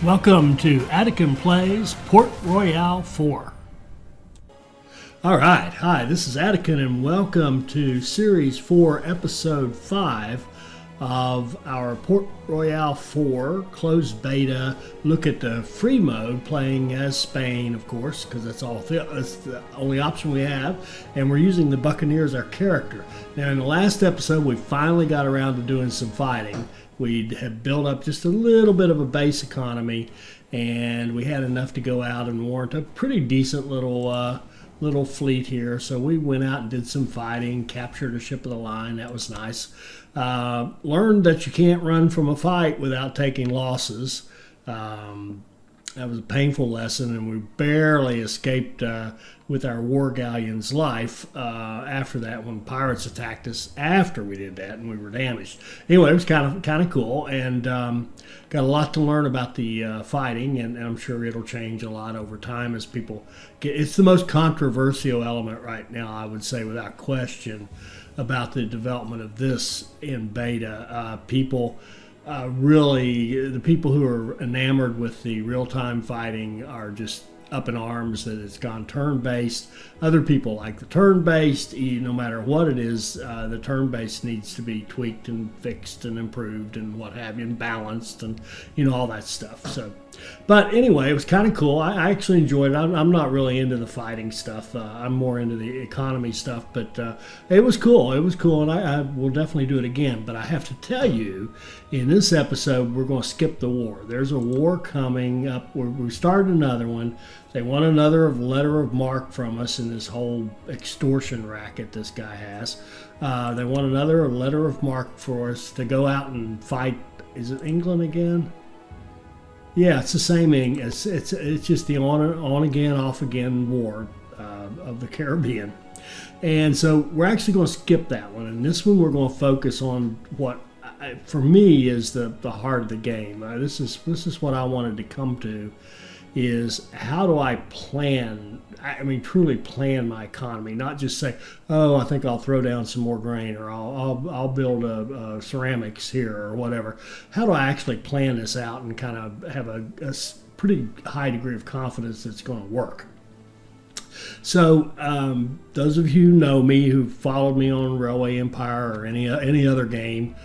Welcome to Attican Plays Port Royale 4. Alright, hi, this is Attican and welcome to Series 4, Episode 5 of our Port Royale 4 closed beta look at the free mode, playing as Spain, of course, because that's the only option we have, and we're using the Buccaneer as our character. Now, in the last episode, we finally got around to doing some fighting. We had built up just a little bit of a base economy, and we had enough to go out and warrant a pretty decent little fleet here. So we went out and did some fighting, captured a ship of the line. That was nice. Learned that you can't run from a fight without taking losses. That was a painful lesson, and we barely escaped with our war galleon's life after that, when pirates attacked us after we did that, and we were damaged. Anyway, it was kind of cool, and got a lot to learn about the fighting, and I'm sure it'll change a lot over time as people get. It's the most controversial element right now, I would say, without question, about the development of this in beta. Really, the people who are enamored with the real-time fighting are just up in arms that it's gone turn-based. Other people like the turn-based. No matter what it is, the turn-based needs to be tweaked and fixed and improved and what have you, and balanced, and all that stuff. So, but anyway, it was kind of cool. I actually enjoyed it. I'm not really into the fighting stuff. I'm more into the economy stuff, but it was cool. It was cool, and I will definitely do it again. But I have to tell you, in this episode, we're going to skip the war. There's a war coming up. We started another one. They want another letter of marque from us in this whole extortion racket this guy has. They want another letter of marque for us to go out and fight. Is it England again? Yeah, it's the same thing. It's just the on again, off again war of the Caribbean. And so we're actually going to skip that one. And this one we're going to focus on what, for me, is the heart of the game. This is what I wanted to come to, is how do I plan, truly plan my economy, not just say, oh, I think I'll throw down some more grain, or I'll build a ceramics here, or whatever. How do I actually plan this out and kind of have a pretty high degree of confidence that it's going to work? So those of you who know me, who followed me on Railway Empire or any other game,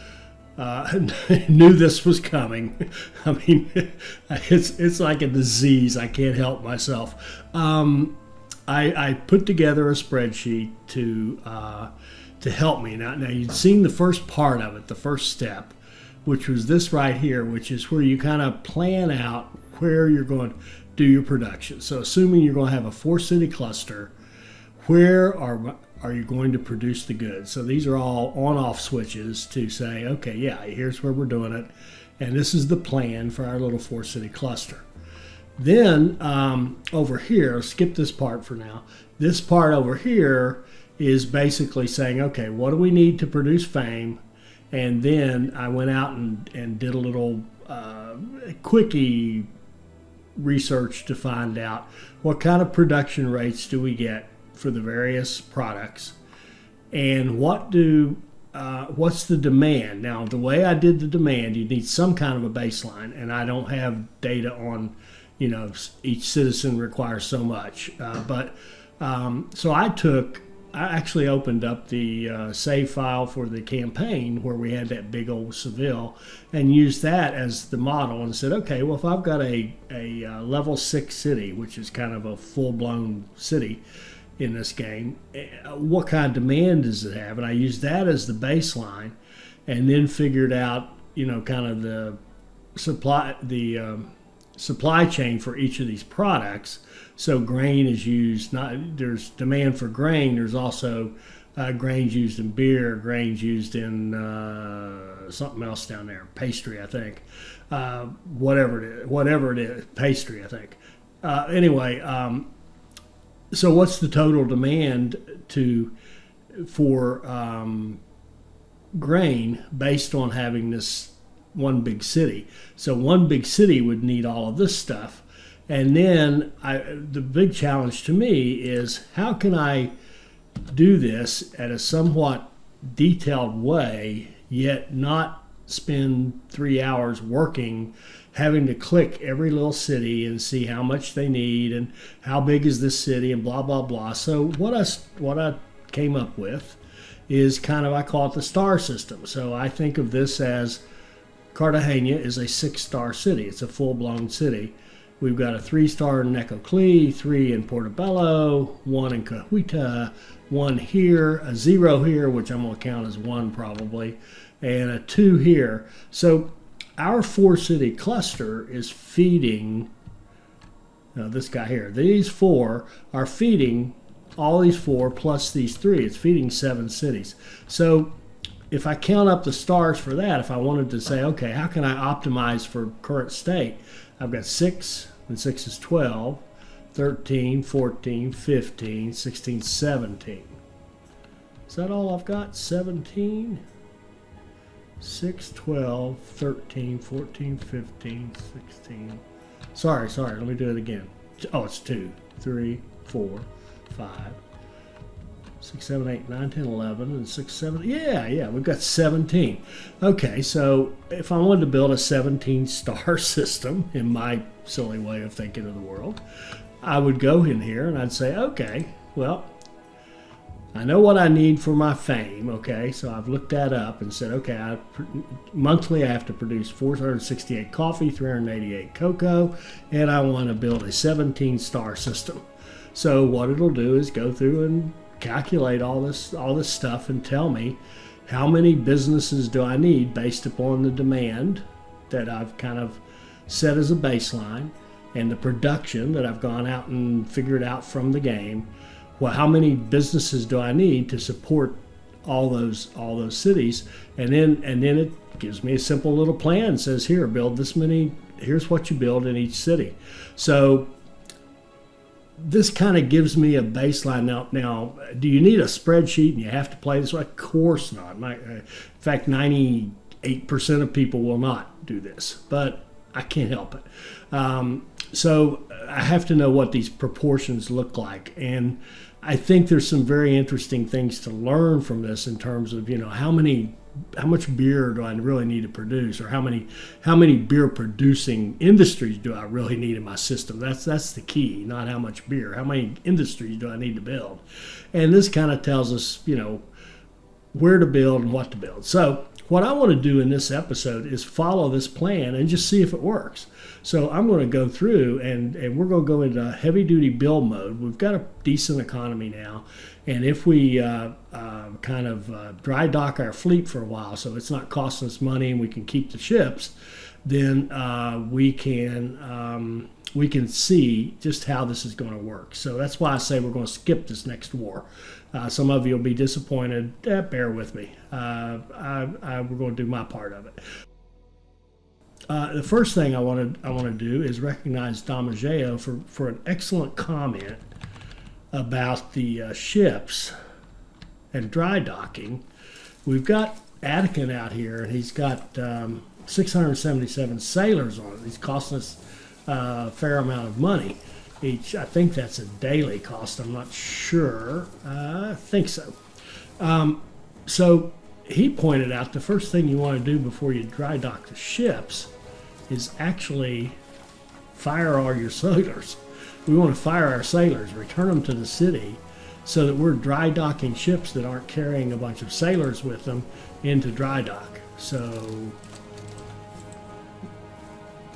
knew this was coming. It's like a disease. I can't help myself. I put together a spreadsheet to help me. Now you'd seen the first part of it, the first step, which was this right here, which is where you kind of plan out where you're going to do your production. So assuming you're going to have a 4-city cluster, where are you going to produce the goods? So these are all on-off switches to say, okay, yeah, here's where we're doing it, and this is the plan for our little 4-city cluster. Then over here, skip this part for now. This part over here is basically saying, okay, what do we need to produce fame? And then I went out and did a little quickie research to find out what kind of production rates do we get for the various products, and what's the demand. Now, the way I did the demand, you need some kind of a baseline, and I don't have data on, each citizen requires so much. So I actually opened up the save file for the campaign where we had that big old Seville, and used that as the model and said, okay, well, if I've got a level 6 city, which is kind of a full-blown city in this game, what kind of demand does it have? And I used that as the baseline, and then figured out, kind of the supply chain for each of these products. So grain is used, there's demand for grain. There's also grains used in beer, grains used in something else down there, pastry, I think. Whatever it is, pastry, I think. Anyway, so what's the total demand for grain based on having this one big city? So one big city would need all of this stuff. And then the big challenge to me is, how can I do this at a somewhat detailed way, yet not spend 3 hours working having to click every little city and see how much they need and how big is this city and blah blah blah. So what I came up with is kind of, I call it the star system. So I think of this as Cartagena is a 6-star city. It's a full-blown city. We've got a 3-star in Necoclí, 3 in Portobello, 1 in Cahuita, 1 here, a 0 here, which I'm going to count as 1 probably, and a 2 here. So our 4-city cluster is feeding, this guy here. These 4 are feeding all these 4 plus these 3. It's feeding 7 cities. So if I count up the stars for that, if I wanted to say, okay, how can I optimize for current state? I've got 6, and 6 is 12, 13, 14, 15, 16, 17. Is that all I've got? 17, 6, 12, 13, 14, 15, 16. Sorry, let me do it again. Oh, it's 2, 3, 4, 5, 6, 7, 8, 9, 10, 11, and 6, 7. Yeah, we've got 17. Okay, so if I wanted to build a 17-star system, in my silly way of thinking of the world, I would go in here and I'd say, okay, well, I know what I need for my fame, okay? So I've looked that up and said, okay, monthly I have to produce 468 coffee, 388 cocoa, and I want to build a 17-star system. So what it'll do is go through and calculate all this stuff and tell me how many businesses do I need based upon the demand that I've kind of set as a baseline and the production that I've gone out and figured out from the game. Well, how many businesses do I need to support all those cities? And then it gives me a simple little plan. It says, here, build this many. Here's what you build in each city. So this kind of gives me a baseline. Now, do you need a spreadsheet and you have to play this way? Of course not. In fact, 98% of people will not do this, but I can't help it. So I have to know what these proportions look like. And I think there's some very interesting things to learn from this in terms of, how much beer do I really need to produce, or how many beer producing industries do I really need in my system? That's the key, not how much beer. How many industries do I need to build? And this kind of tells us, where to build and what to build. So what I want to do in this episode is follow this plan and just see if it works. So I'm going to go through and we're going to go into heavy duty build mode. We've got a decent economy now. And if we dry dock our fleet for a while so it's not costing us money and we can keep the ships, then we can see just how this is going to work. So that's why I say we're going to skip this next war. Some of you will be disappointed. Bear with me. We're going to do my part of it. The first thing I want to do is recognize Damageo for an excellent comment about the ships and dry docking. We've got Attican out here, and he's got 677 sailors on it. He's costing us a fair amount of money each. I think that's a daily cost. I'm not sure. I think so. So he pointed out the first thing you want to do before you dry dock the ships is actually fire all your sailors. We want to fire our sailors, return them to the city so that we're dry docking ships that aren't carrying a bunch of sailors with them into dry dock. So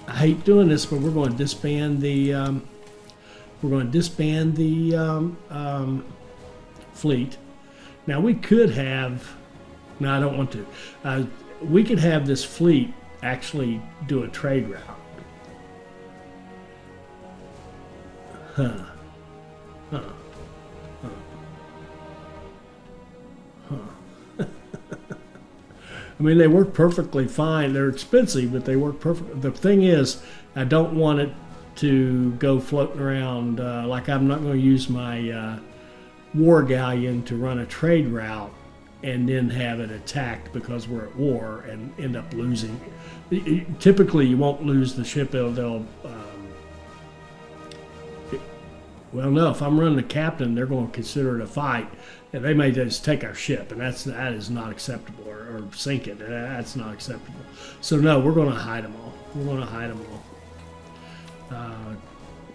I hate doing this, but we're going to disband the fleet. Now we could have, no, I don't want to. We could have this fleet actually do a trade route. I mean, they work perfectly fine. They're expensive, but they work perfect. The thing is, I don't want it to go floating around. Like I'm not going to use my war galleon to run a trade route and then have it attacked because we're at war and end up losing. Typically, you won't lose the ship. Well, no, if I'm running the captain, they're going to consider it a fight, and they may just take our ship, and that is not acceptable. or sink it. That's not acceptable. So no, we're going to hide them all. We're going to hide them all.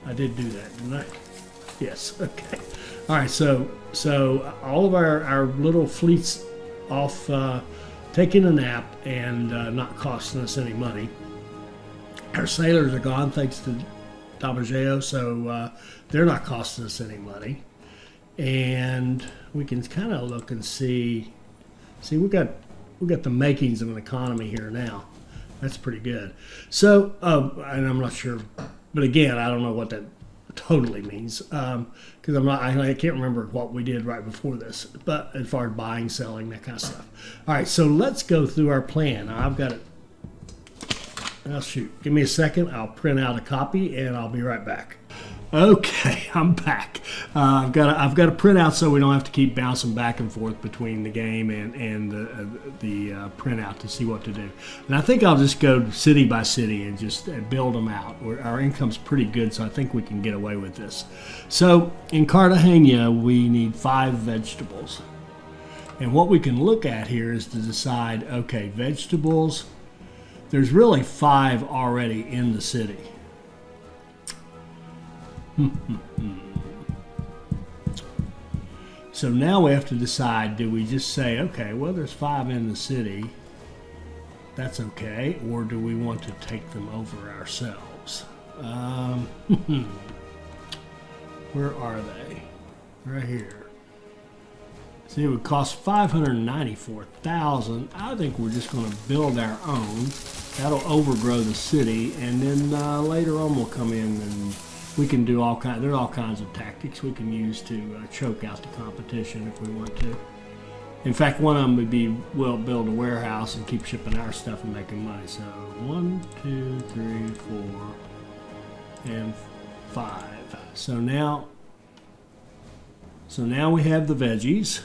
I did do that, didn't I? Yes. Okay. All right. So all of our little fleets off, taking a nap and not costing us any money. Our sailors are gone thanks to Dabageo, so they're not costing us any money. And we can kind of look and see we got the makings of an economy here now. That's pretty good. So, and I'm not sure, but again, I don't know what that totally means because I can't remember what we did right before this. But as far as buying, selling, that kind of stuff. All right, so let's go through our plan. Now, I've got it. Oh shoot! Give me a second. I'll print out a copy and I'll be right back. Okay, I'm back. I've got to print out so we don't have to keep bouncing back and forth between the game and the printout to see what to do. And I think I'll just go city by city and just build them out. Our income's pretty good, so I think we can get away with this. So in Cartagena, we need 5 vegetables. And what we can look at here is to decide, okay, vegetables, there's really 5 already in the city. So now we have to decide, do we just say, okay, well, there's 5 in the city, that's okay, or do we want to take them over ourselves? Where are they? Right here. See, it would cost $594,000. I think we're just going to build our own. That'll overgrow the city, and then later on we'll come in and we can do all kinds. There are all kinds of tactics we can use to choke out the competition if we want to. In fact, one of them would be we'll build a warehouse and keep shipping our stuff and making money. So 1, 2, 3, 4, and 5. So now we have the veggies.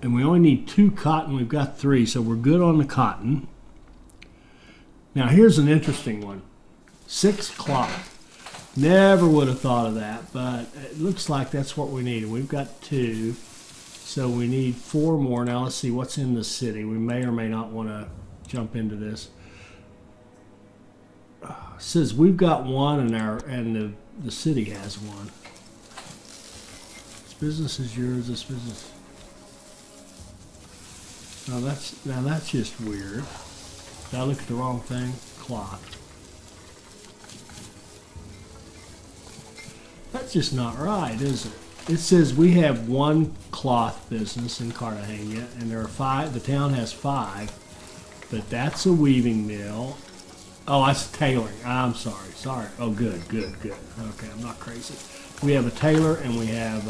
And we only need 2 cotton. We've got 3, so we're good on the cotton. Now here's an interesting one. 6 cloth. Never would have thought of that, but it looks like that's what we need. We've got 2, so we need 4 more. Now let's see what's in the city. We may or may not want to jump into this. It says we've got 1 and the city has 1. This business is yours. This business. Now that's just weird. Did I look at the wrong thing? Cloth. That's just not right, is it? It says we have 1 cloth business in Cartagena, and there are 5. The town has 5, but that's a weaving mill. Oh, that's tailoring. I'm sorry. Oh, good. Okay, I'm not crazy. We have a tailor and we have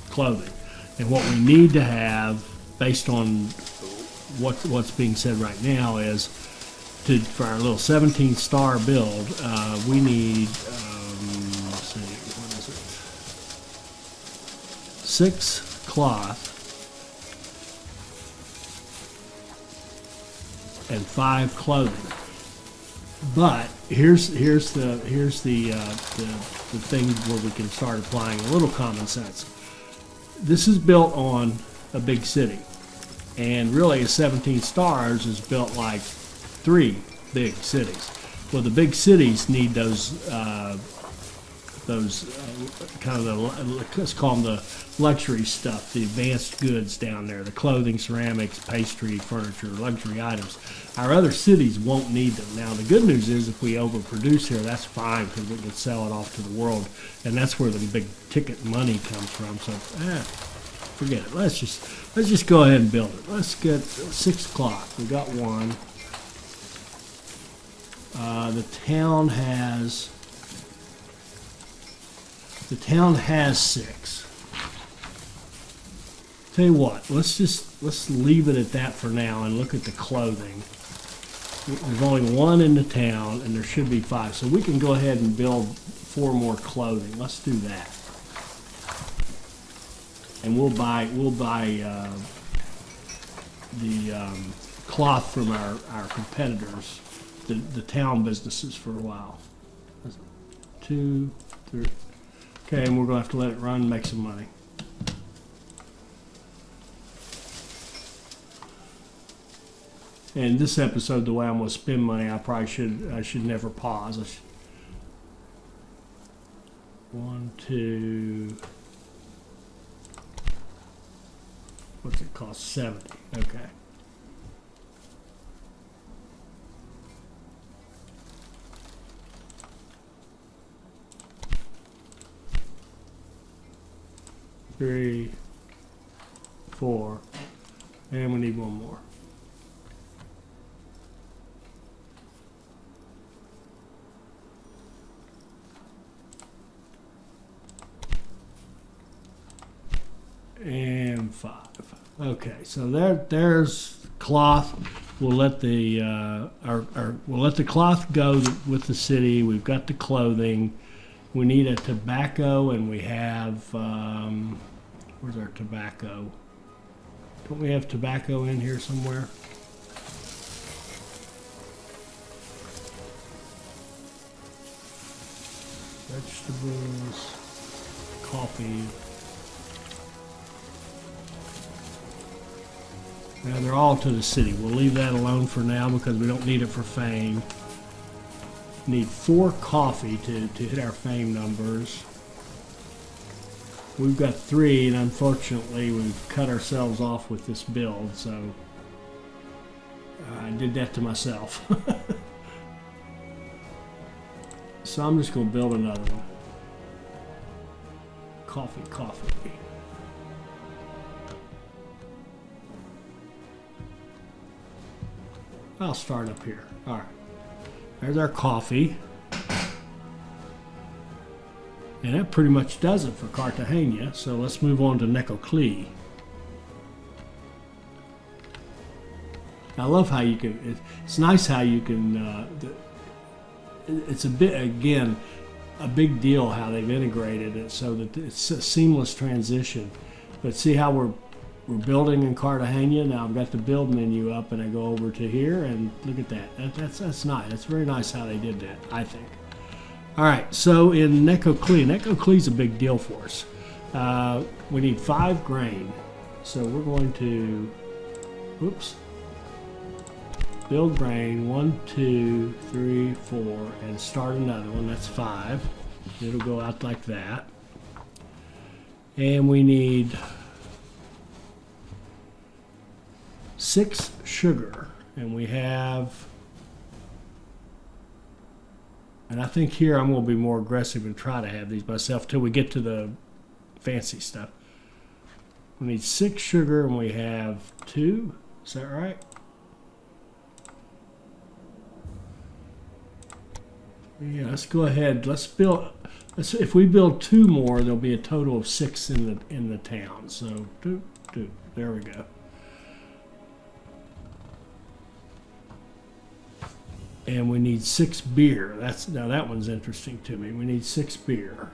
clothing, and what we need to have, based on what's being said right now, is for our little 17-star build, we need. Let's see, what is it? 6 cloth and 5 clothing. But here's the thing where we can start applying a little common sense. This is built on a big city, and really a 17 stars is built like 3 big cities. Well, the big cities need those kind of let's call them the luxury stuff, the advanced goods down there, the clothing, ceramics, pastry, furniture, luxury items. Our other cities won't need them. Now, the good news is if we overproduce here, that's fine because we can sell it off to the world, and that's where the big ticket money comes from. So, forget it. Let's just go ahead and build it. Let's get 6 cloth. We got 1. The town has 6. Tell you what, let's leave it at that for now and look at the clothing. There's only 1 in the town, and there should be 5, so we can go ahead and build 4 more clothing. Let's do that, and we'll buy the cloth from our competitors, the town businesses, for a while. 2, 3. Okay, and we're going to have to let it run and make some money. And this episode, the way I'm going to spend money, I should never pause. One, two. What's it cost? 70. Okay. Three, 4, and we need one more. And 5. Okay, so there's cloth. We'll let the we'll let the cloth go with the city. We've got the clothing. We need a tobacco, and we have where's our tobacco? Don't we have tobacco in here somewhere? Vegetables, coffee. Now they're all to the city. We'll leave that alone for now because we don't need it for fame. Need 4 coffee to hit our fame numbers. We've got 3, and unfortunately we've cut ourselves off with this build, so I did that to myself. So I'm just going to build another one. Coffee. I'll start up here. All right. There's our coffee. And that pretty much does it for Cartagena. So let's move on to Necoclí. I love how you can, it's nice how you can, it's a bit, again, a big deal how they've integrated it so that it's a seamless transition. But see how we're building in Cartagena. Now I've got the build menu up and I go over to here and look at that. That's nice. That's very nice how they did that, I think. All right, so in Necoclí's a big deal for us. We need 5 grain. So we're going to, build grain, 1, 2, 3, 4, and start another one. That's 5. It'll go out like that. And we need 6 sugar, and we have, and I think here I'm going to be more aggressive and try to have these myself till we get to the fancy stuff. We need 6 sugar, and we have 2. Is that right? Yeah, let's go ahead. Let's build. If we build 2 more, there'll be a total of 6 in the town. So 2. There we go. And we need 6 beer. Now that one's interesting to me. We need 6 beer.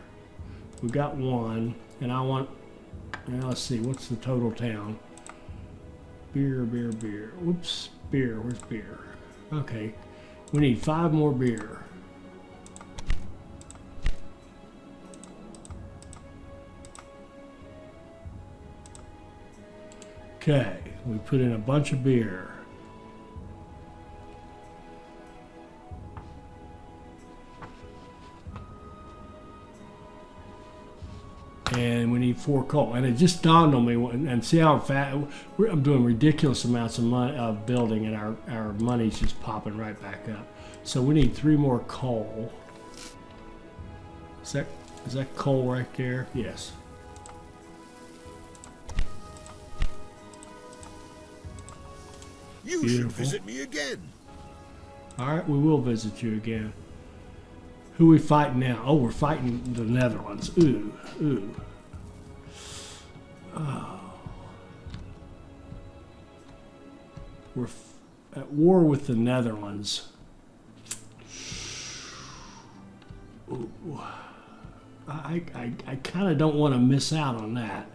We got 1, and I want. Now let's see. What's the total town? Beer. Whoops. Beer. Where's beer? Okay. We need 5 more beer. Okay, we put in a bunch of beer. And we need 4 coal. And it just dawned on me, and see how fast I'm doing ridiculous amounts of money of building, and our money's just popping right back up. So we need 3 more coal. Is that coal right there? Yes. You Beautiful. should visit me again. All right, we will visit you again. Who are we fighting now? Oh, we're fighting the Netherlands. Ooh. Oh. We're at war with the Netherlands. Ooh. I kind of don't want to miss out on that.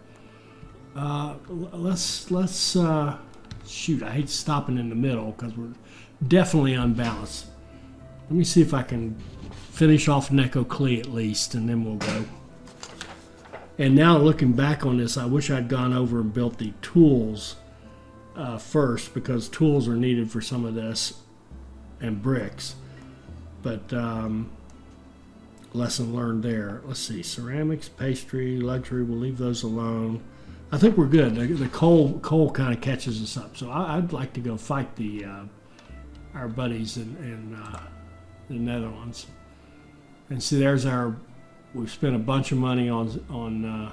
Let's shoot, I hate stopping in the middle because we're definitely unbalanced. Let me see if I can finish off Necoclí at least, and then we'll go. And now looking back on this, I wish I'd gone over and built the tools first because tools are needed for some of this and bricks. But lesson learned there. Let's see, ceramics, pastry, luxury, we'll leave those alone. I think we're good. The coal kind of catches us up. So I'd like to go fight the our buddies in the Netherlands. And see, there's our. We've spent a bunch of money on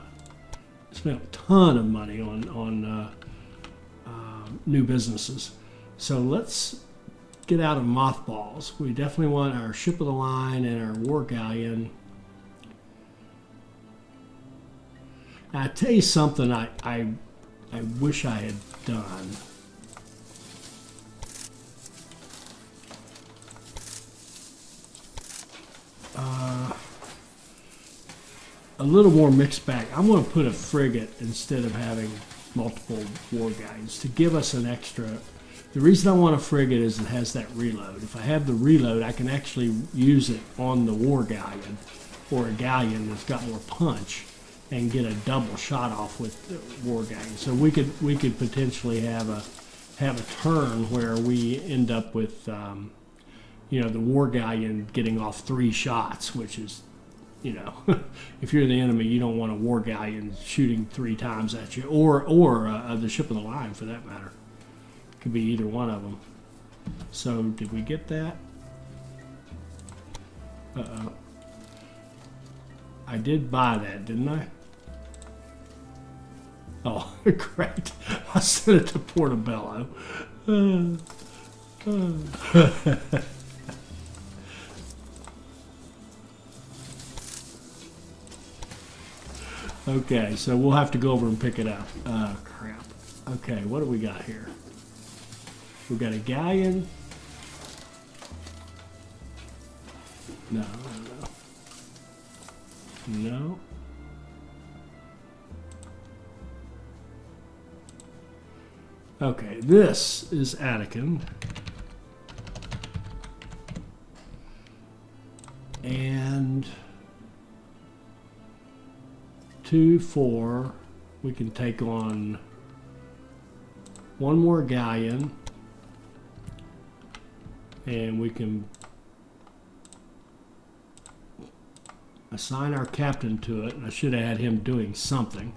spent a ton of money on new businesses. So let's get out of mothballs. We definitely want our ship of the line and our war galleon. I tell you something I wish I had done. A little more mixed bag. I'm going to put a frigate instead of having multiple war galleons to give us an extra. The reason I want a frigate is it has that reload. If I have the reload, I can actually use it on the war galleon or a galleon that's got more punch and get a double shot off with the war galleon. So we could potentially have a turn where we end up with the war galleon getting off 3 shots, which is, if you're the enemy, you don't want a war galleon shooting 3 times at you, or the ship of the line for that matter. Could be either one of them. So did we get that? Uh-oh. I did buy that, didn't I? Oh, great. I sent it to Portobello. Okay, so we'll have to go over and pick it up. Crap. Okay, what do we got here? We've got a galleon. No. Okay, this is Anakin. And 2, 4, we can take on one more galleon, and we can assign our captain to it, and I should have had him doing something,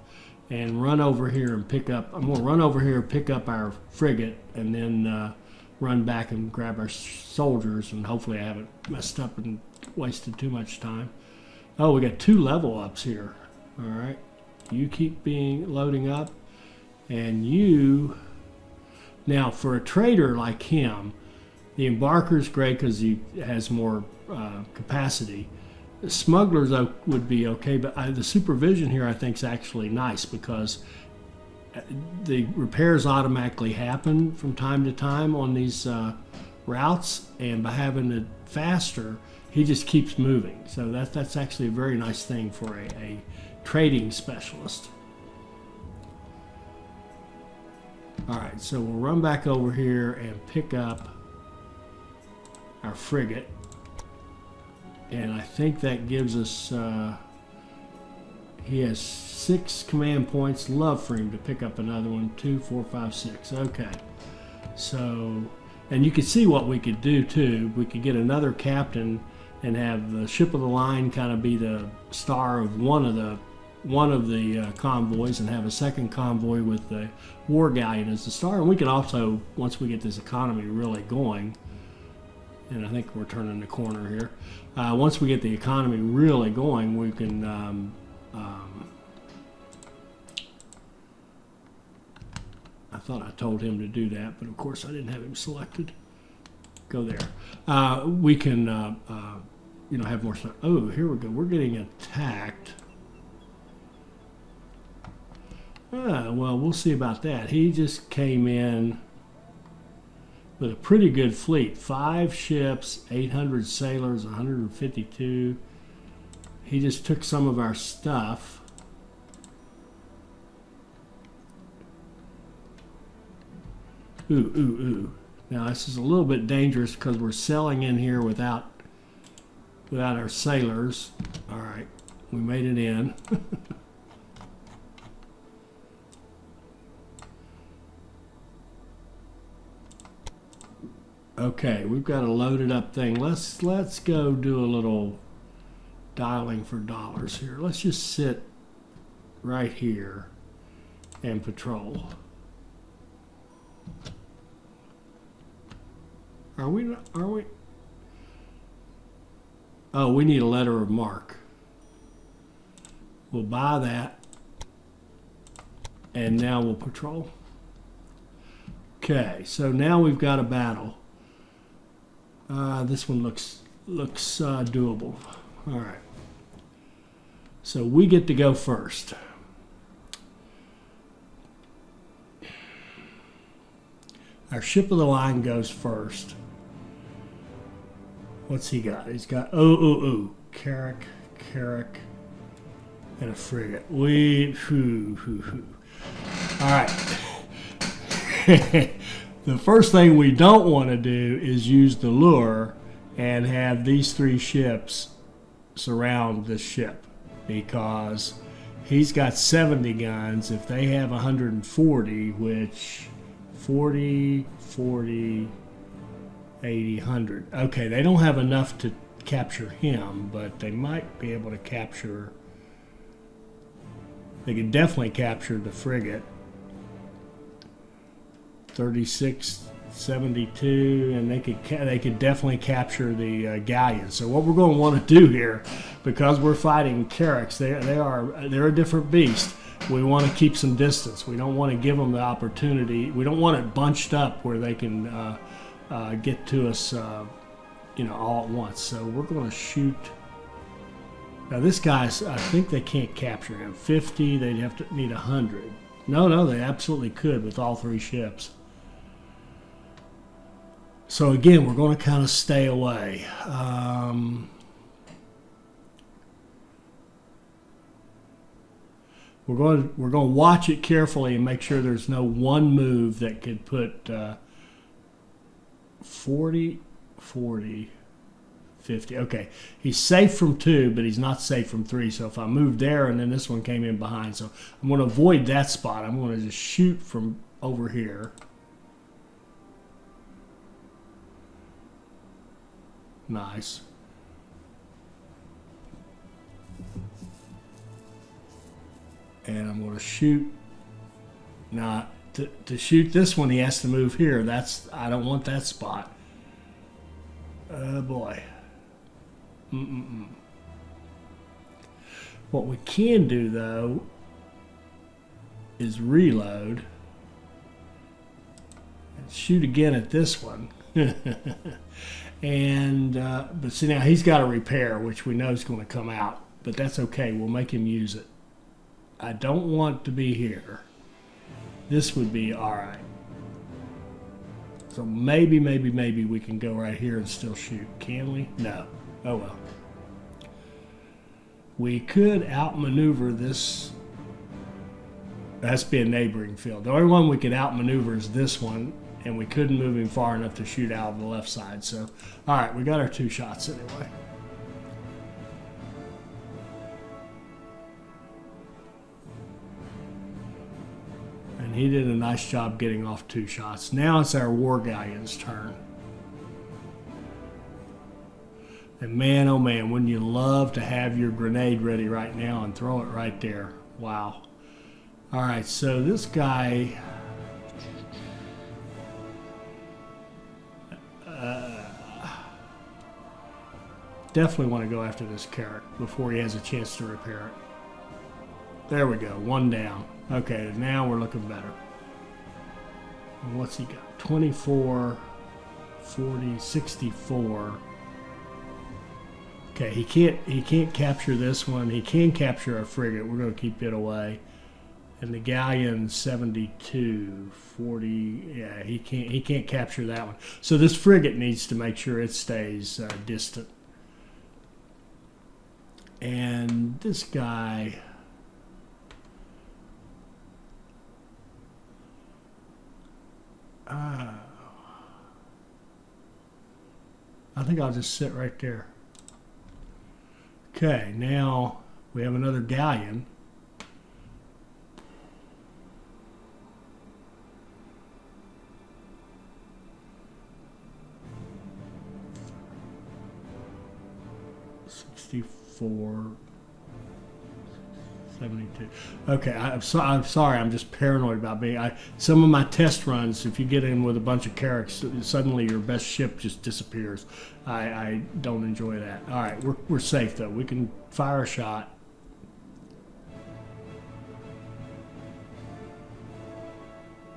and run over here and pick up. I'm going to run over here and pick up our frigate, and then run back and grab our soldiers, and hopefully I haven't messed up and wasted too much time. Oh, we got 2 level ups here. All right, you keep loading up, and you, now for a trader like him, the embarker's great because he has more capacity. The smugglers would be okay, but the supervision here I think is actually nice because the repairs automatically happen from time to time on these routes, and by having it faster, he just keeps moving. So that's actually a very nice thing for a trading specialist. All right, so we'll run back over here and pick up our frigate, and I think that gives us he has 6 command points. Love for him to pick up another one. 2, 4, 5, 6. Okay, so, and you can see what we could do too. We could get another captain and have the ship of the line kind of be the star of one of the convoys, and have a second convoy with the war galleon as the star. And we could also, once we get this economy really going, and I think we're turning the corner here, once we get the economy really going, we can I thought I told him to do that, but of course I didn't have him selected. Go there. We can have more stuff. Oh, here we go. We're getting attacked. Well, we'll see about that. He just came in with a pretty good fleet. 5 ships, 800 sailors, 152. He just took some of our stuff. Ooh. Now, this is a little bit dangerous because we're selling in here without our sailors. All right, we made it in. Okay, we've got a loaded up thing. Let's go do a little dialing for dollars here. Let's just sit right here and patrol. Are we? Are we? Oh, we need a letter of marque. We'll buy that, and now we'll patrol. Okay, so now we've got a battle. This one looks doable. All right. So we get to go first. Our ship of the line goes first. What's he got? He's got Carrack, and a frigate. All right. The first thing we don't want to do is use the lure and have these three ships surround this ship, because he's got 70 guns. If they have 140, which 40, 80, 100. Okay, they don't have enough to capture him, but they might be able to capture... They could definitely capture the frigate. 36, 72, and they could definitely capture the galleon. So what we're going to want to do here, because we're fighting Carracks, they're a different beast. We want to keep some distance. We don't want to give them the opportunity. We don't want it bunched up where they can get to us, all at once. So we're going to shoot. Now this guy's, I think they can't capture him. 50, they'd have to need 100. No, they absolutely could with all three ships. So again, we're going to kind of stay away. We're going to watch it carefully and make sure there's no one move that could put 40, 50. Okay, he's safe from 2, but he's not safe from 3. So if I move there and then this one came in behind, so I'm going to avoid that spot. I'm going to just shoot from over here. Nice. And I'm going to shoot. Now, to shoot this one, he has to move here. I don't want that spot. Oh boy. What we can do though is reload and shoot again at this one. And but see, now he's got a repair, which we know is going to come out, but that's okay. We'll make him use it. I don't want to be here. This would be all right. So maybe we can go right here and still shoot. Can we? No. Oh well. We could outmaneuver this. That's be a neighboring field. The only one we could outmaneuver is this one, and we couldn't move him far enough to shoot out of the left side. So, all right, we got our 2 shots anyway. And he did a nice job getting off 2 shots. Now it's our war galleon's turn. And man, oh man, wouldn't you love to have your grenade ready right now and throw it right there. Wow. All right, so this guy... definitely want to go after this Carrack before he has a chance to repair it. There we go, 1 down. Okay, now we're looking better. And what's he got? 24, 40, 64. Okay, he can't capture this one. He can capture a frigate. We're going to keep it away. And the galleon 72, 40. Yeah, he can't capture that one. So this frigate needs to make sure it stays distant. And this guy, I think I'll just sit right there. Okay, now we have another galleon. 64, 72. Okay, I'm sorry. I'm just paranoid about being. Some of my test runs, if you get in with a bunch of carracks, suddenly your best ship just disappears. I don't enjoy that. All right, we're safe though. We can fire a shot.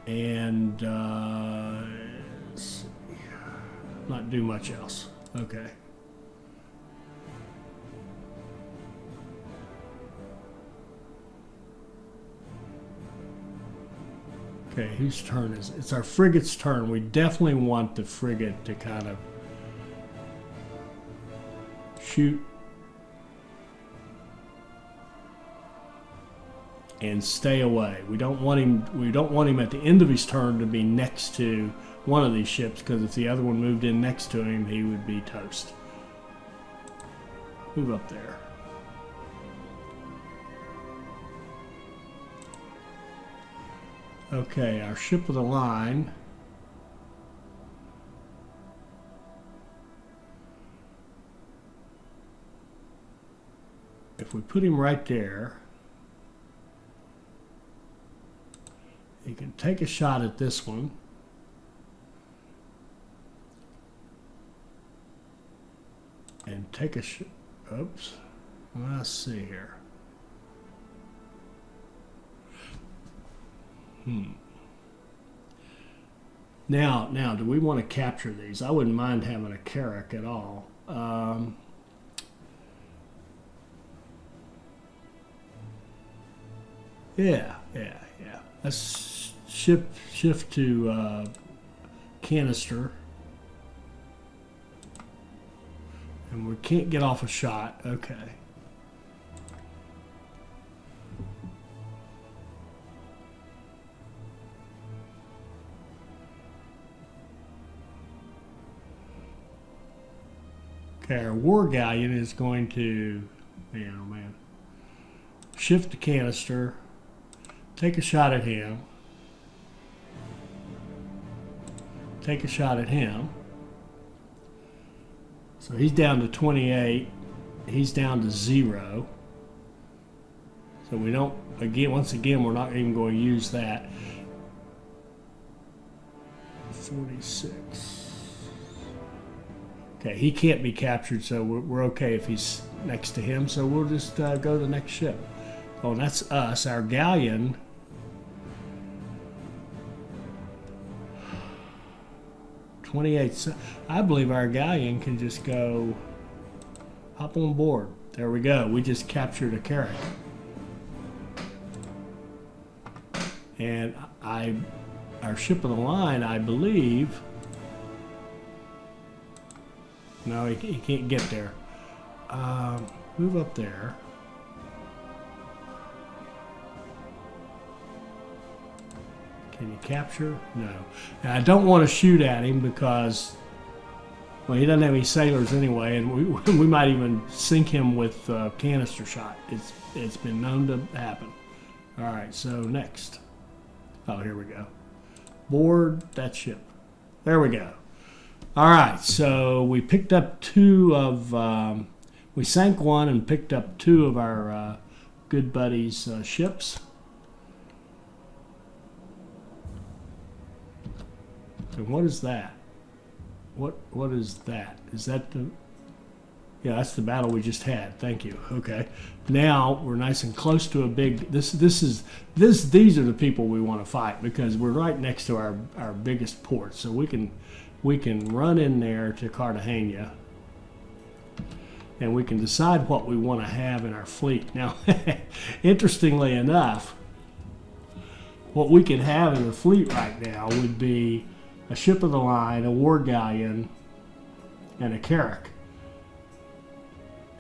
And not do much else. Okay. Okay, whose turn is it? It's our frigate's turn. We definitely want the frigate to kind of shoot and stay away. We don't want him at the end of his turn to be next to one of these ships, because if the other one moved in next to him, he would be toast. Move up there. Okay, our ship of the line. If we put him right there, he can take a shot at this one. And take a oops. Let's see here. Now, do we want to capture these? I wouldn't mind having a carrack at all. Yeah. Let's shift to canister. And we can't get off a shot. Okay. Okay, our war galleon is going to, man, oh man, shift the canister, take a shot at him, take a shot at him. So he's down to 28, he's down to 0. So we don't, once again, we're not even going to use that. 46. Okay, he can't be captured, so we're okay if he's next to him. So we'll just go to the next ship. Oh, and that's us. Our galleon. I believe our galleon can just go hop on board. There we go. We just captured a carrack. And our ship of the line, I believe. No, he can't get there. Move up there. Can you capture? No. And I don't want to shoot at him because, well, he doesn't have any sailors anyway, and we might even sink him with a canister shot. It's been known to happen. All right, so next. Oh, here we go. Board that ship. There we go. All right, so we picked up we sank one and picked up 2 of our good buddies' ships. And what is that? What is that? Is that the? Yeah, that's the battle we just had. Thank you. Okay, now we're nice and close to a big. These are the people we want to fight because we're right next to our biggest port, so we can run in there to Cartagena, and we can decide what we want to have in our fleet. Now, interestingly enough, what we could have in the fleet right now would be a ship of the line, a war galleon, and a carrack.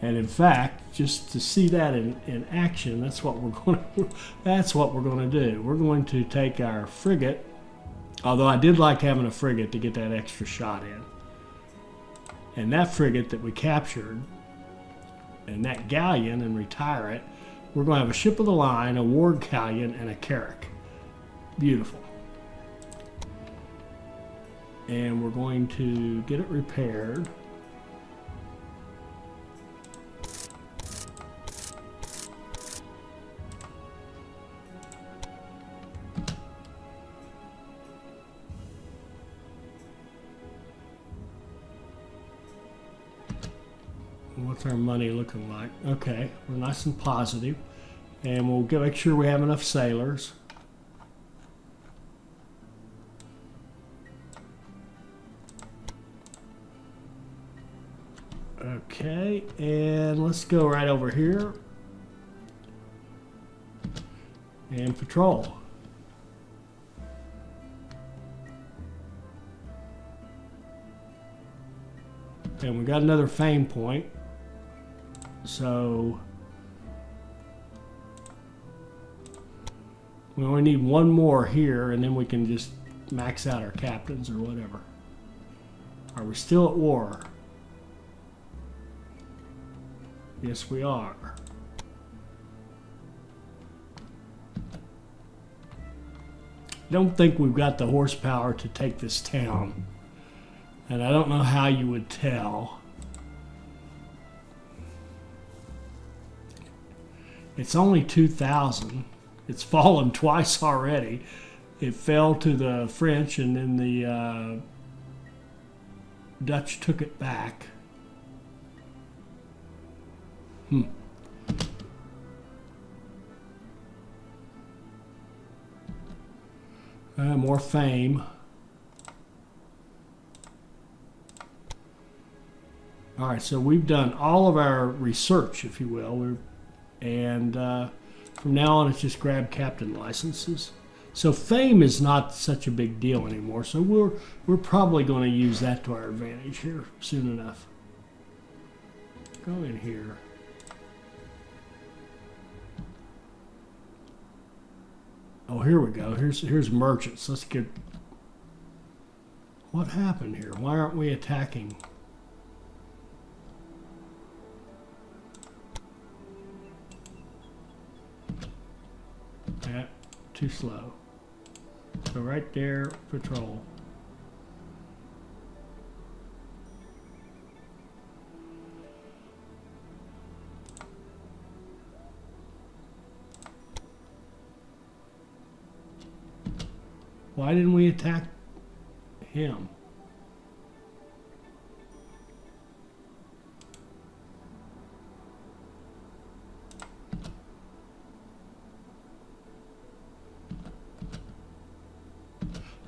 And in fact, just to see that in action, that's what we're going to do. We're going to take our frigate, although I did like having a frigate to get that extra shot in. And that frigate that we captured, and that galleon, and retire it, we're going to have a ship of the line, a war galleon, and a carrack. Beautiful. And we're going to get it repaired. What's our money looking like? Okay, we're nice and positive. And we'll make sure we have enough sailors. Okay, and let's go right over here and patrol. And we got another fame point. So we only need one more here, and then we can just max out our captains or whatever. Are we still at war? Yes, we are. I don't think we've got the horsepower to take this town. And I don't know how you would tell. It's only 2,000. It's fallen twice already. It fell to the French, and then the Dutch took it back. More fame. All right, so we've done all of our research, if you will, and from now on it's just grab captain licenses. So fame is not such a big deal anymore. So we're probably going to use that to our advantage here soon enough. Go in here. Oh, here we go. Here's merchants. Let's get. What happened here? Why aren't we attacking? Yeah, too slow. So right there, patrol. Why didn't we attack him?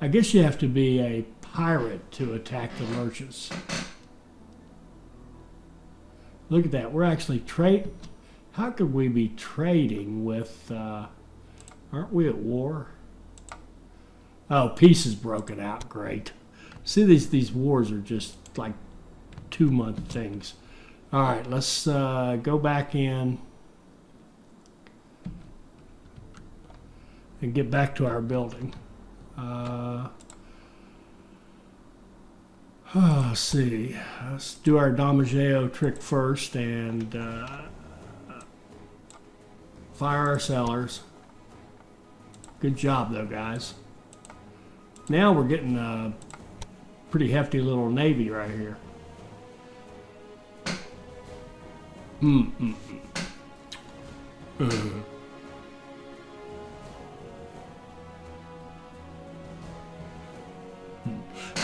I guess you have to be a pirate to attack the merchants. Look at that. We're actually trade. How could we be trading with? Aren't we at war? Oh, peace is broken out. Great. See, these wars are just like 2-month things. All right, let's go back in and get back to our building. Let's see. Let's do our Damageo trick first and fire our sellers. Good job, though, guys. Now we're getting a pretty hefty little navy right here.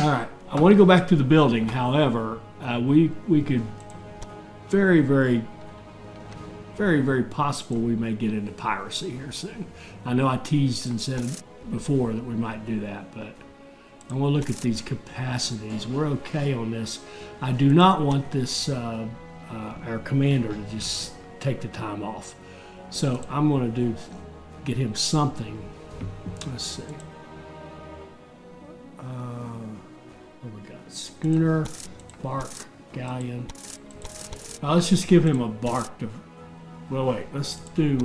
All right, I want to go back to the building. However, we could very possible we may get into piracy here soon. I know I teased and said before that we might do that, but I want to look at these capacities. We're okay on this. I do not want this our commander to just take the time off. So I'm going to get him something. Let's see. What we got? Schooner, bark, galleon. Let's just give him a bark to. Well, wait. Let's do.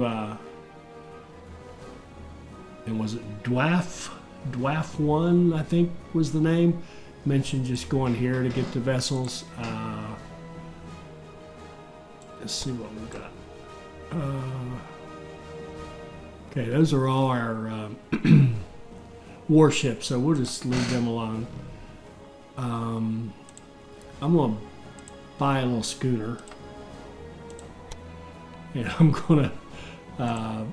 And was it Dwaff? Dwaff 1, I think was the name. Mentioned just going here to get the vessels. Let's see what we've got. Okay, those are all our warships, so we'll just leave them alone. I'm going to buy a little schooner. And I'm going to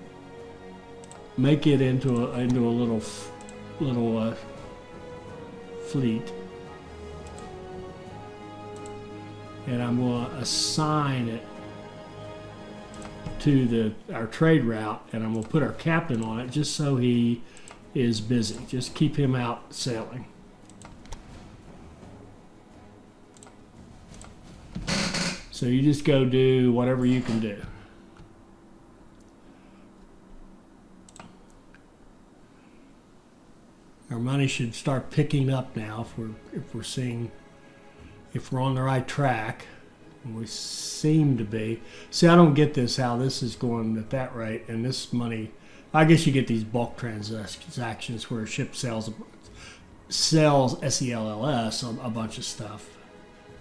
make it into a little fleet. and I'm going to assign it to our trade route, and I'm going to put our captain on it just so he is busy. Just keep him out sailing. So you just go do whatever you can do. Our money should start picking up now if we're on the right track. And we seem to be. See, I don't get this, how this is going at that rate, and this money, I guess you get these bulk transactions where a ship sells SELLS a bunch of stuff.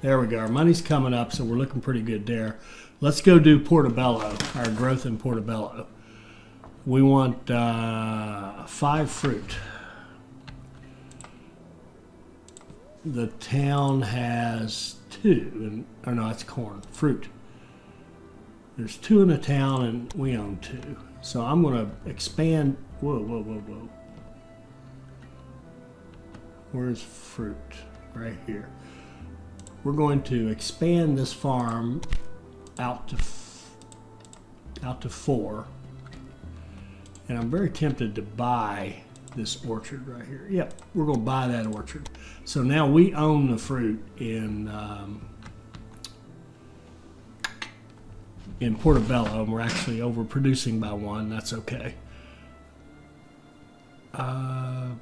There we go. Our money's coming up, so we're looking pretty good there. Let's go do Portobello, our growth in Portobello. We want 5 fruit. The town has 2, or no, it's corn, fruit. There's 2 in the town, and we own 2. So I'm going to expand. Whoa. Where's fruit? Right here. We're going to expand this farm out to 4. And I'm very tempted to buy this orchard right here. Yep, we're going to buy that orchard. So now we own the fruit in Portobello, and we're actually overproducing by 1. That's okay. 5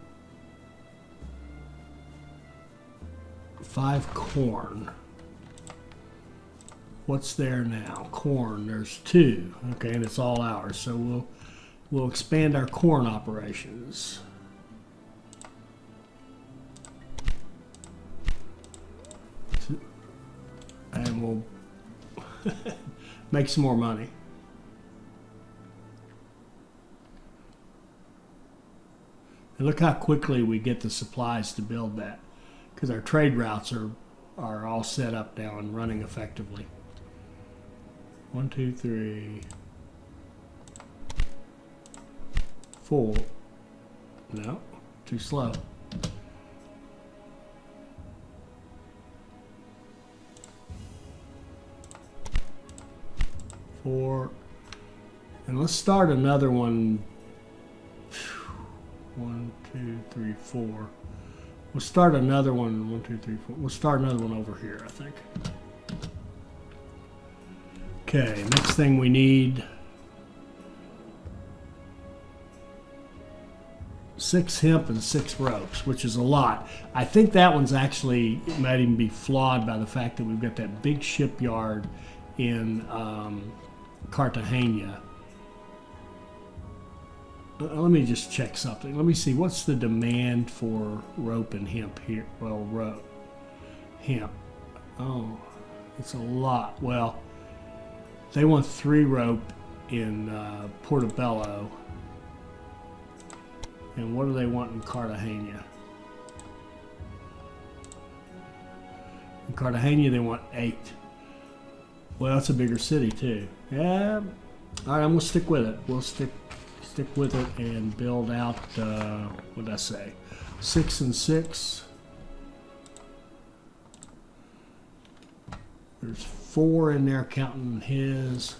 corn. What's there now? Corn. There's 2. Okay, and it's all ours. So we'll expand our corn operations. And we'll make some more money. And look how quickly we get the supplies to build that, because our trade routes are all set up now and running effectively. 1, 2, 3, 4. No, too slow. 4, and let's start another one. 1, 2, 3, 4. We'll start another one. 1, 2, 3, 4. We'll start another one over here, I think. Okay, next thing we need 6 hemp and 6 ropes, which is a lot. I think that one's actually, it might even be flawed by the fact that we've got that big shipyard in Cartagena. Let me just check something. Let me see, what's the demand for rope and hemp here? Well, hemp. Oh, it's a lot. Well, they want 3 rope in Portobello. And what do they want in Cartagena? In Cartagena, they want 8. Well, it's a bigger city too. Yeah. All right, I'm gonna stick with it. We'll stick with it and build out. What did I say? 6 and 6. There's 4 in there, counting his,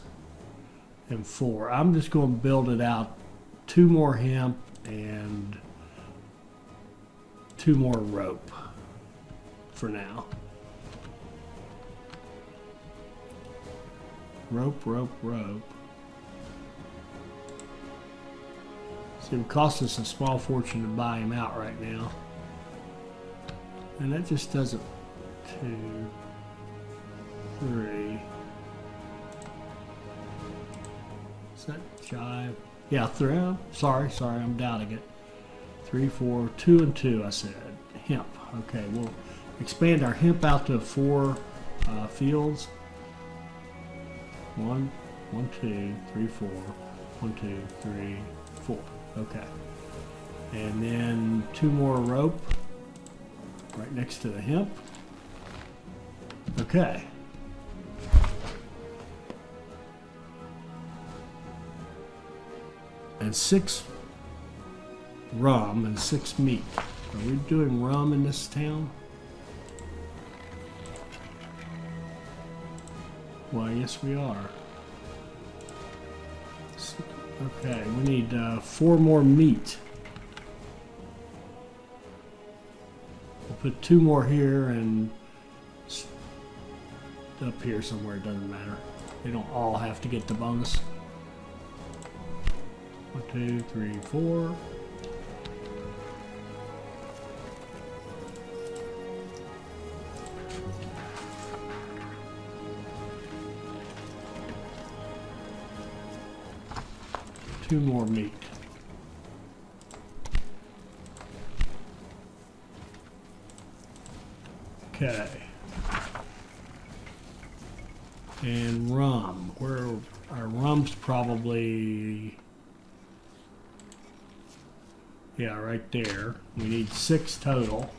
and 4. I'm just going to build it out. 2 more hemp and 2 more rope for now. Rope. See, it would cost us a small fortune to buy him out right now. And that just doesn't. 2, 3. Is that jive? Yeah, 3. Sorry, I'm doubting it. 3, 4, 2 and 2, I said. Hemp. Okay, we'll expand our hemp out to 4 fields. 1, 2, 3, 4. 1, 2, 3, 4. Okay. And then 2 more rope right next to the hemp. Okay. And 6 rum and 6 meat. Are we doing rum in this town? Well, yes, we are. Okay, we need 4 more meat. We'll put 2 more here and up here somewhere. It doesn't matter. They don't all have to get the bonus. 1, 2, 3, 4. Two more meat. Okay. And rum. Where our rum's probably, yeah, right there. We need 6 total.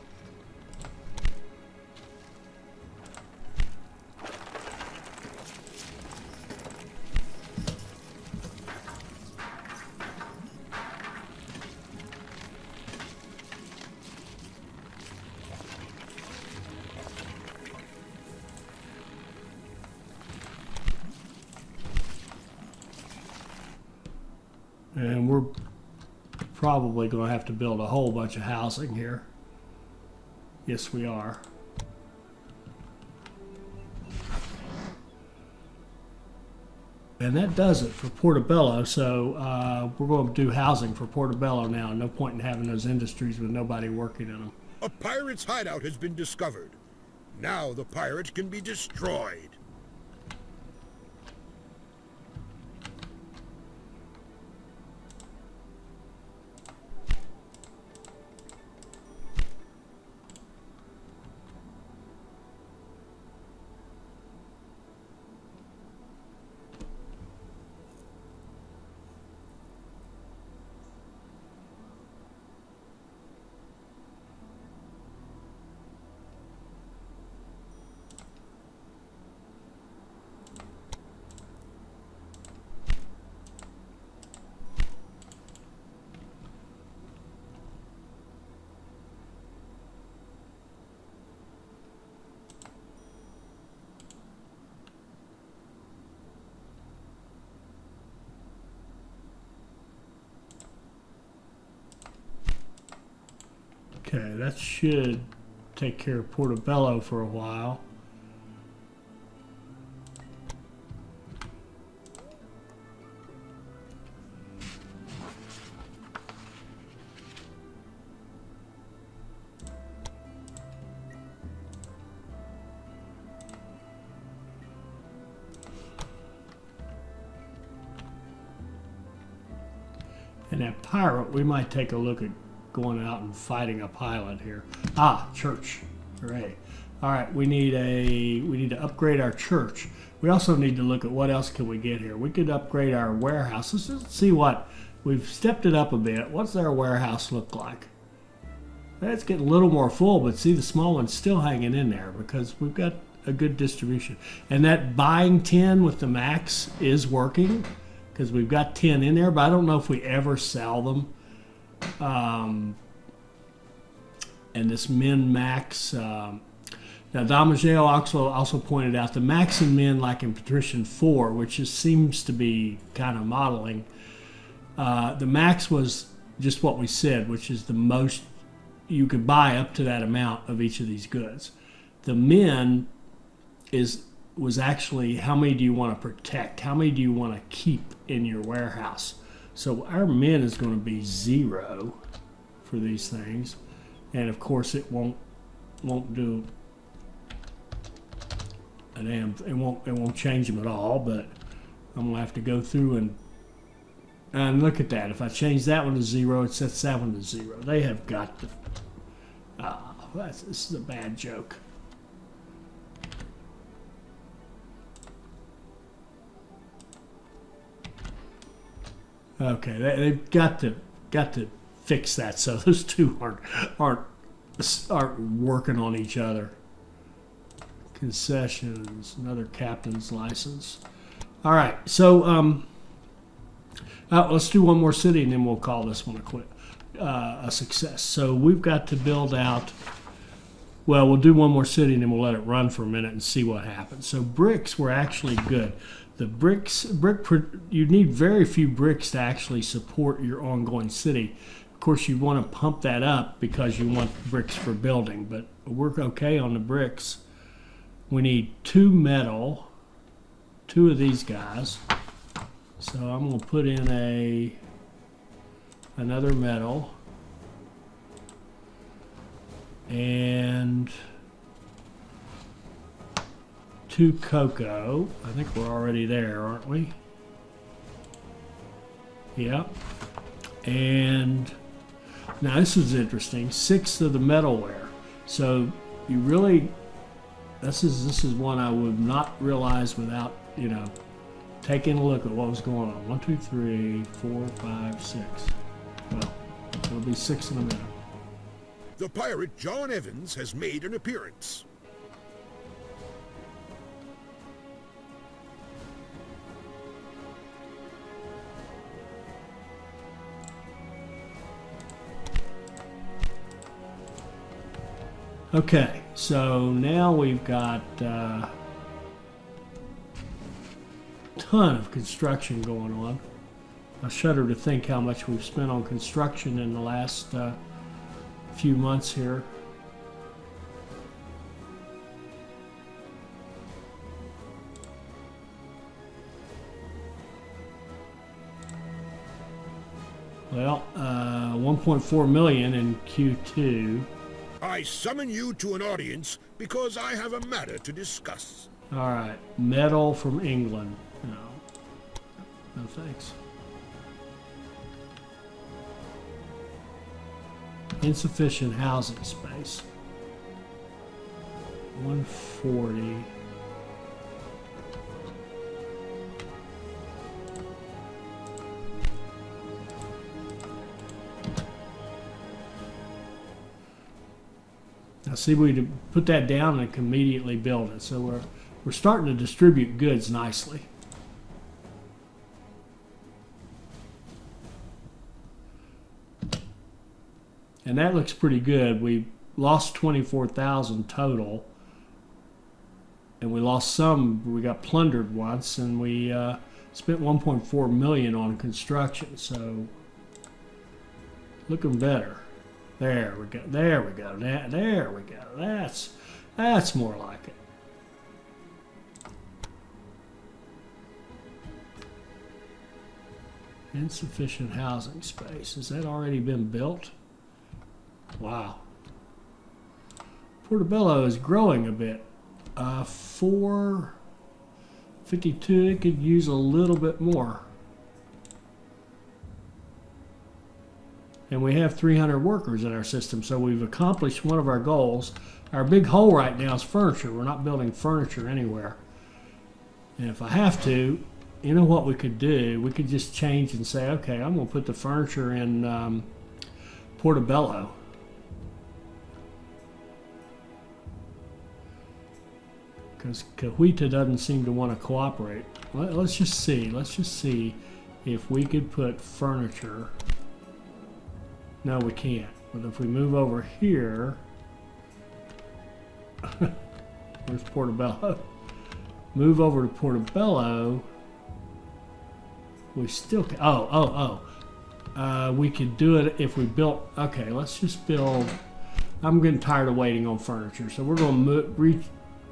And we're probably going to have to build a whole bunch of housing here. Yes, we are. And that does it for Portobello. So we're going to do housing for Portobello now. No point in having those industries with nobody working in them. A pirate's hideout has been discovered. Now the pirate can be destroyed. Okay, that should take care of Portobello for a while. And that pirate, we might take a look at going out and fighting a pilot here. Ah, church. Hooray. All right, we need to upgrade our church. We also need to look at what else can we get here. We could upgrade our warehouse. Let's just see what, we've stepped it up a bit. What's our warehouse look like? It's getting a little more full, but see the small one's still hanging in there because we've got a good distribution. And that buying 10 with the max is working because we've got 10 in there, but I don't know if we ever sell them. And this min max, now Damageo also pointed out the max and min, like in Patrician 4, which seems to be kind of modeling, the max was just what we said, which is the most you could buy up to that amount of each of these goods. The min was actually how many do you want to protect, how many do you want to keep in your warehouse. So our min is going to be 0 for these things, and of course it won't do a damn. It won't change them at all. But I'm gonna have to go through and look at that. If I change that one to 0, it sets that one to 0. They have got to. This is a bad joke. Okay, they've got to fix that so those two aren't working on each other. Concessions, another captain's license. All right, so let's do one more city and then we'll call this one a success. So we've got to build out Well, we'll do one more city and then we'll let it run for a minute and see what happens. So bricks were actually good. The you need very few bricks to actually support your ongoing city. Of course, you want to pump that up because you want bricks for building, but we're okay on the bricks. We need 2 metal, 2 of these guys. So I'm going to put in another metal and 2 cocoa. I think we're already there, aren't we? Yep. And now this is interesting. 6 of the metalware. So you really, this is one I would not realize without, taking a look at what was going on. 1, 2, 3, 4, 5, 6. Well, it'll be 6 in a minute. The pirate John Evans has made an appearance. Okay, so now we've got ton of construction going on. I shudder to think how much we've spent on construction in the last few months here. Well, 1.4 million in Q2. I summon you to an audience because I have a matter to discuss. All right, metal from England. No thanks. Insufficient housing space. 140. Now see, we put that down and can immediately build it. So we're starting to distribute goods nicely. And that looks pretty good. We lost 24,000 total. And we lost some, we got plundered once, and we spent 1.4 million on construction. So looking better. There we go. There we go. There we go. That's more like it. Insufficient housing space. Has that already been built? Wow. Portobello is growing a bit. 452. It could use a little bit more. And we have 300 workers in our system, so we've accomplished one of our goals. Our big hole right now is furniture. We're not building furniture anywhere. And if I have to, you know what we could do? We could just change and say, okay, I'm going to put the furniture in Portobello. Because Cahuita doesn't seem to want to cooperate. Let's just see. Let's just see if we could put furniture. No, we can't. But if we move over here, where's Portobello? Move over to Portobello. We still can. We could do it if we built. Okay, let's just build. I'm getting tired of waiting on furniture, so we're going to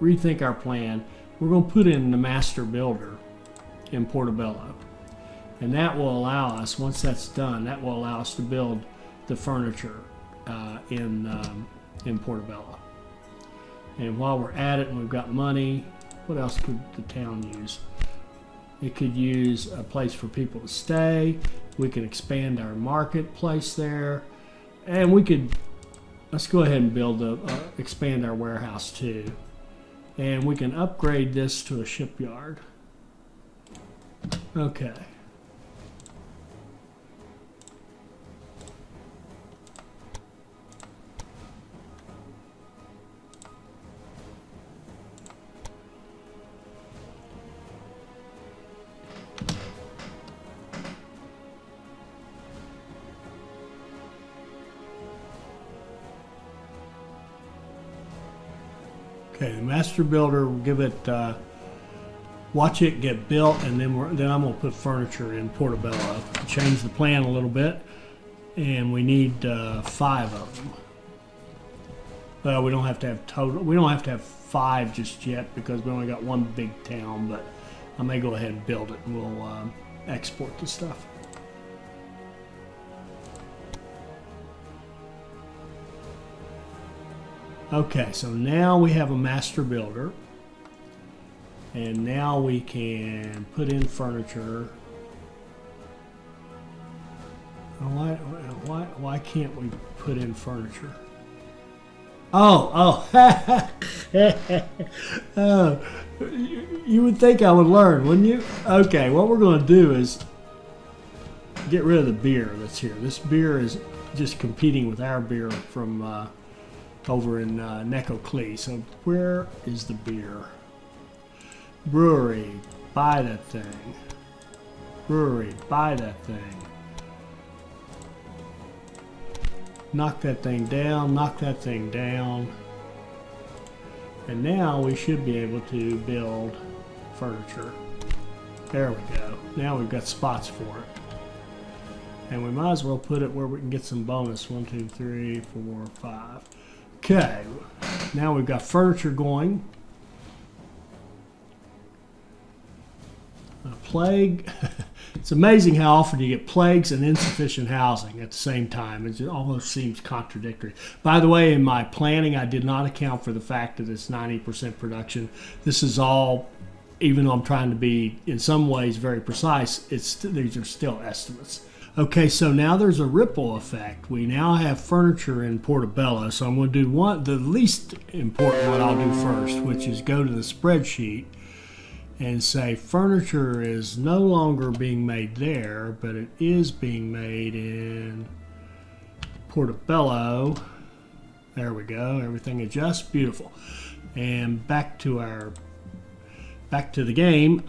rethink our plan. We're going to put in the master builder in Portobello, and that will allow us. Once that's done, that will allow us to build the furniture in Portobello. And while we're at it and we've got money, what else could the town use? It could use a place for people to stay. We can expand our marketplace there, and let's go ahead and expand our warehouse too. And we can upgrade this to a shipyard. Okay. Okay, the master builder, we'll give it, watch it get built, and then I'm going to put furniture in Portobello. Change the plan a little bit, and we need 5 of them. Well, we don't have to have total. We don't have to have 5 just yet because we only got one big town. But I may go ahead and build it, and we'll export the stuff. Okay, so now we have a master builder, and now we can put in furniture. Why can't we put in furniture? Oh, you would think I would learn, wouldn't you? Okay, what we're going to do is get rid of the beer that's here. This beer is just competing with our beer from over in Necoclee. So where is the beer? Brewery, buy that thing. Brewery, buy that thing. Knock that thing down, knock that thing down. And now we should be able to build furniture. There we go. Now we've got spots for it. And we might as well put it where we can get some bonus. 1, 2, 3, 4, 5. Okay, now we've got furniture going. A plague. It's amazing how often you get plagues and insufficient housing at the same time. It almost seems contradictory. By the way, in my planning, I did not account for the fact that it's 90% production. This is all, even though I'm trying to be, in some ways, very precise, these are still estimates. Okay, so now there's a ripple effect. We now have furniture in Portobello, so I'm going to do the least important one I'll do first, which is go to the spreadsheet and say furniture is no longer being made there, but it is being made in Portobello. There we go. Everything adjusts. Beautiful. And back to the game.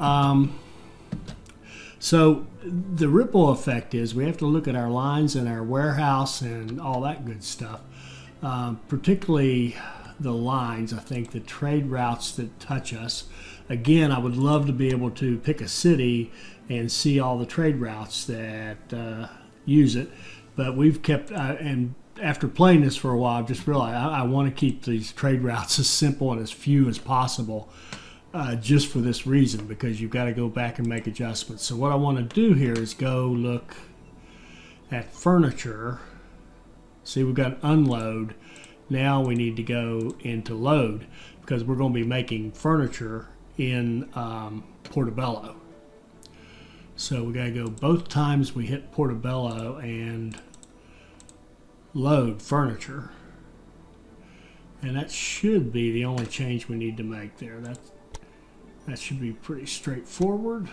So the ripple effect is we have to look at our lines and our warehouse and all that good stuff. Particularly the lines, I think, the trade routes that touch us. Again, I would love to be able to pick a city and see all the trade routes that use it. But we've kept, and after playing this for a while, I've just realized I want to keep these trade routes as simple and as few as possible. Just for this reason, because you've got to go back and make adjustments. So what I want to do here is go look at furniture. See, we've got unload. Now we need to go into load because we're going to be making furniture in Portobello. So we got to go both times we hit Portobello and load furniture. And that should be the only change we need to make there. That should be pretty straightforward.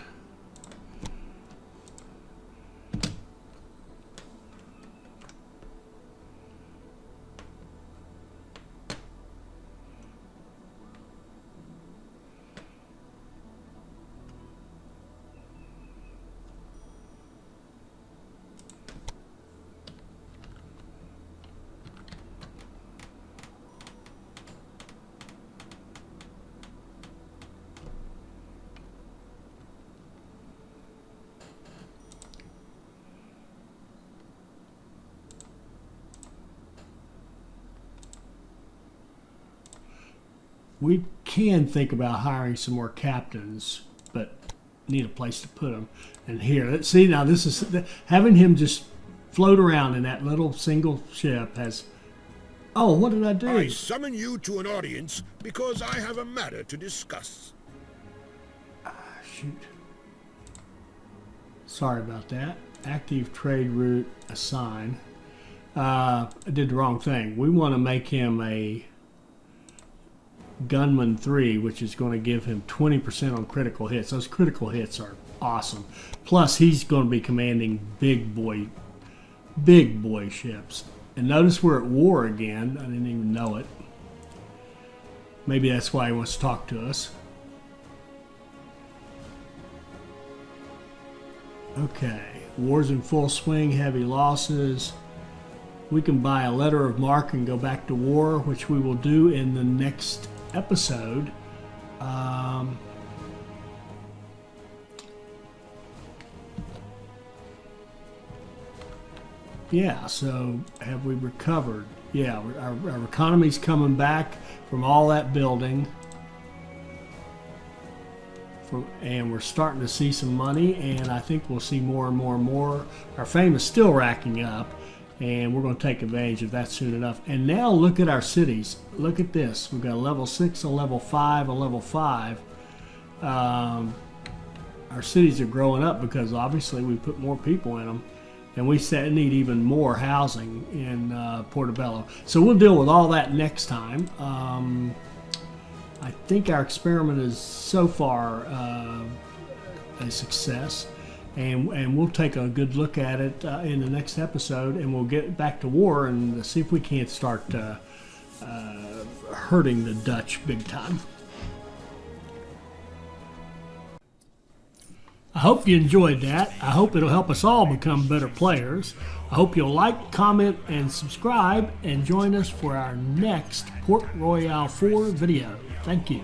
We can think about hiring some more captains, but need a place to put them. And here, see, now this is having him just float around in that little single ship has. Oh, what did I do? I summon you to an audience because I have a matter to discuss. Shoot. Sorry about that. Active trade route assign. I did the wrong thing. We want to make him a Gunman 3, which is going to give him 20% on critical hits. Those critical hits are awesome. Plus, he's going to be commanding big boy ships. And notice we're at war again. I didn't even know it. Maybe that's why he wants to talk to us. Okay, war's in full swing, heavy losses. We can buy a letter of marque and go back to war, which we will do in the next episode. Yeah, so have we recovered? Yeah, our economy's coming back from all that building. And we're starting to see some money, and I think we'll see more and more and more. Our fame is still racking up, and we're going to take advantage of that soon enough. And now look at our cities. Look at this. We've got a level 6, a level 5, a level 5. Our cities are growing up because obviously we put more people in them. And we need even more housing in Portobello. So we'll deal with all that next time. I think our experiment is so far a success. And we'll take a good look at it in the next episode. And we'll get back to war and see if we can't start hurting the Dutch big time. I hope you enjoyed that. I hope it'll help us all become better players. I hope you'll like, comment, and subscribe, and join us for our next Port Royale 4 video. Thank you.